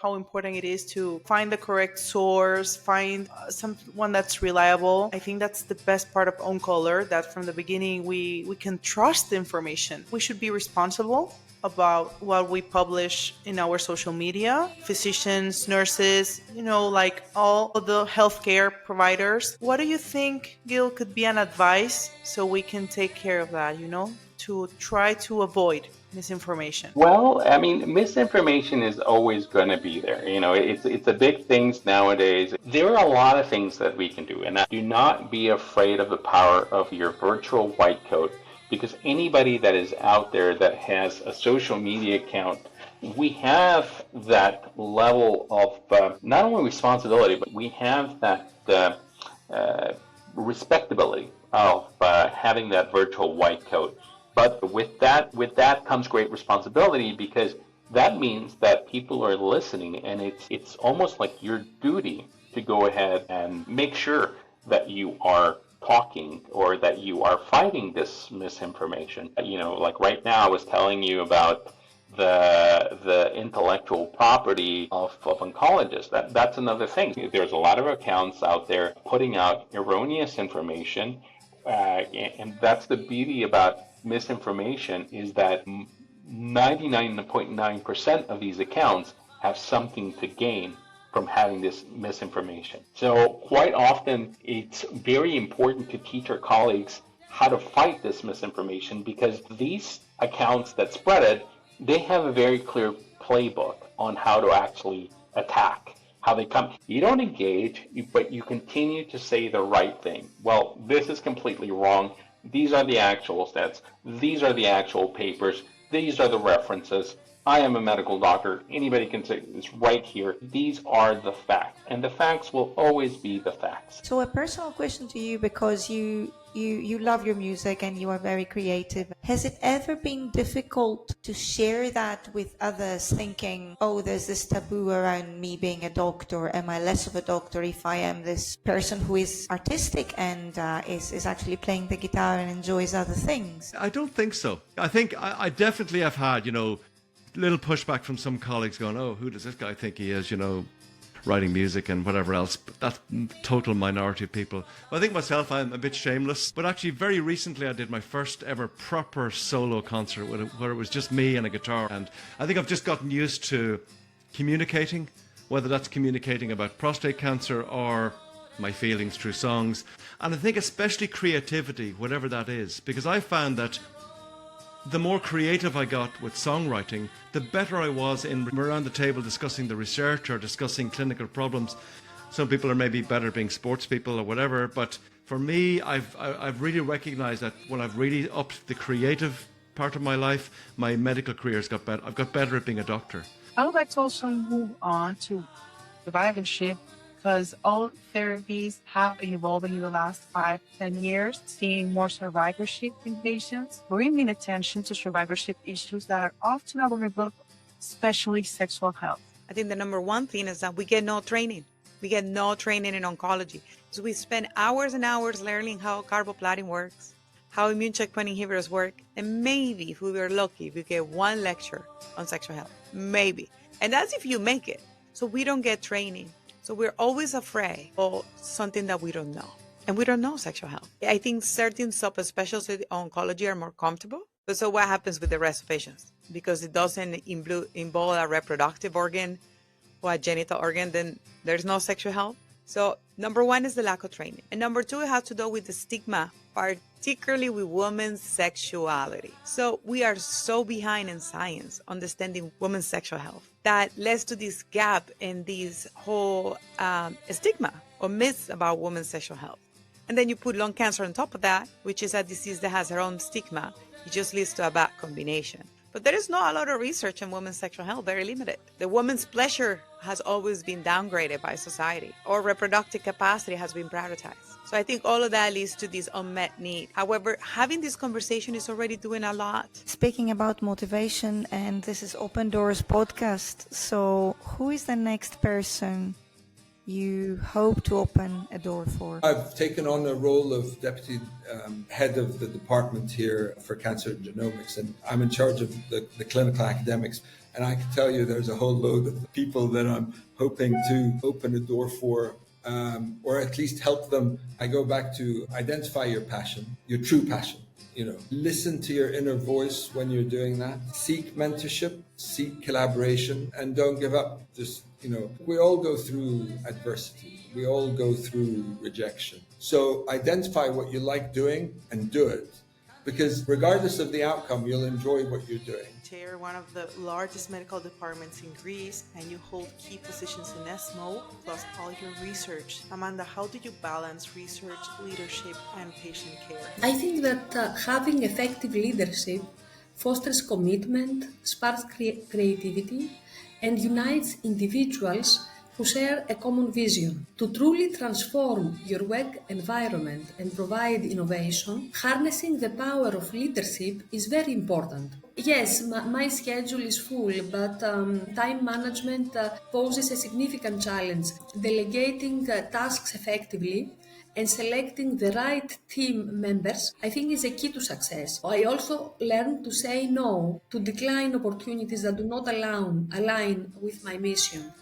how important it is to find the correct source, find someone that's reliable. I think that's the best part of OncoAlert, that from the beginning we can trust the information. We should be responsible about what we publish in our social media. Physicians, nurses, like all of the healthcare providers. What do you think, Gil, could be an advice so we can take care of that, to try to avoid misinformation? Well, I mean, misinformation is always going to be there. It's a big thing nowadays. There are a lot of things that we can do, and do not be afraid of the power of your virtual white coat, because anybody that is out there that has a social media account, we have that level of not only responsibility, but we have that respectability of having that virtual white coat. But with that comes great responsibility, because that means that people are listening, and it's almost like your duty to go ahead and make sure that you are talking or that you are fighting this misinformation. Like right now I was telling you about the intellectual property of oncologists. That's another thing. There's a lot of accounts out there putting out erroneous information, and that's the beauty about misinformation, is that 99.9% of these accounts have something to gain from having this misinformation. So quite often it's very important to teach our colleagues how to fight this misinformation, because these accounts that spread it, they have a very clear playbook on how to actually attack, how they come. You don't engage, but you continue to say the right thing. Well, this is completely wrong. These are the actual stats. These are the actual papers. These are the references. I am a medical doctor. Anybody can say this right here. These are the facts, and the facts will always be the facts. So a personal question to you, because you love your music and you are very creative. Has it ever been difficult to share that with others, thinking, oh, there's this taboo around me being a doctor? Am I less of a doctor if I am this person who is artistic and is actually playing the guitar and enjoys other things? I don't think so. I think I definitely have had, little pushback from some colleagues going, oh, who does this guy think he is, writing music and whatever else. But that's total minority of people. Well, I think myself, I'm a bit shameless. But actually, very recently, I did my first ever proper solo concert where it was just me and a guitar. And I think I've just gotten used to communicating, whether that's communicating about prostate cancer or my feelings through songs. And I think especially creativity, whatever that is, because I found that the more creative I got with songwriting, the better I was in around the table discussing the research or discussing clinical problems. Some people are maybe better being sports people or whatever, but for me, I've really recognized that when I've really upped the creative part of my life, my medical career's got better. I've got better at being a doctor. I would like to also move on to survivorship, because all therapies have been evolving in the last 5-10 years, seeing more survivorship in patients, bringing attention to survivorship issues that are often overlooked, especially sexual health. I think the number one thing is that we get no training. We get no training in oncology. So we spend hours and hours learning how carboplatin works, how immune checkpoint inhibitors work, and maybe, if we were lucky, we get one lecture on sexual health. Maybe. And that's if you make it. So we don't get training. So we're always afraid of something that we don't know. And we don't know sexual health. I think certain subspecialties in oncology are more comfortable. But so what happens with the rest of patients? Because it doesn't involve a reproductive organ or a genital organ, then there's no sexual health. So number one is the lack of training. And number two, it has to do with the stigma, particularly with women's sexuality. So we are so behind in science, understanding women's sexual health, that leads to this gap in this whole stigma or myths about women's sexual health. And then you put lung cancer on top of that, which is a disease that has her own stigma. It just leads to a bad combination. But there is not a lot of research on women's sexual health, very limited. The woman's pleasure has always been downgraded by society, or reproductive capacity has been prioritized. So I think all of that leads to this unmet need. However, having this conversation is already doing a lot. Speaking about motivation, and this is Open Doors podcast, so who is the next person you hope to open a door for? I've taken on the role of deputy head of the department here for cancer genomics, and I'm in charge of the clinical academics. And I can tell you there's a whole load of people that I'm hoping to open a door for, or at least help them. I go back to identify your passion, your true passion. Listen to your inner voice when you're doing that. Seek mentorship, seek collaboration, and don't give up. Just, we all go through adversity. We all go through rejection. So identify what you like doing and do it. Because regardless of the outcome, you'll enjoy what you're doing. Chair one of the largest medical departments in Greece, and you hold key positions in ESMO, plus all your research. Amanda, how do you balance research, leadership, and patient care? I think that having effective leadership fosters commitment, sparks creativity, and unites individuals who share a common vision. To truly transform your work environment and provide innovation, harnessing the power of leadership is very important. Yes, my schedule is full, but time management poses a significant challenge. Delegating tasks effectively and selecting the right team members, I think, is a key to success. I also learned to say no, to decline opportunities that do not align with my mission.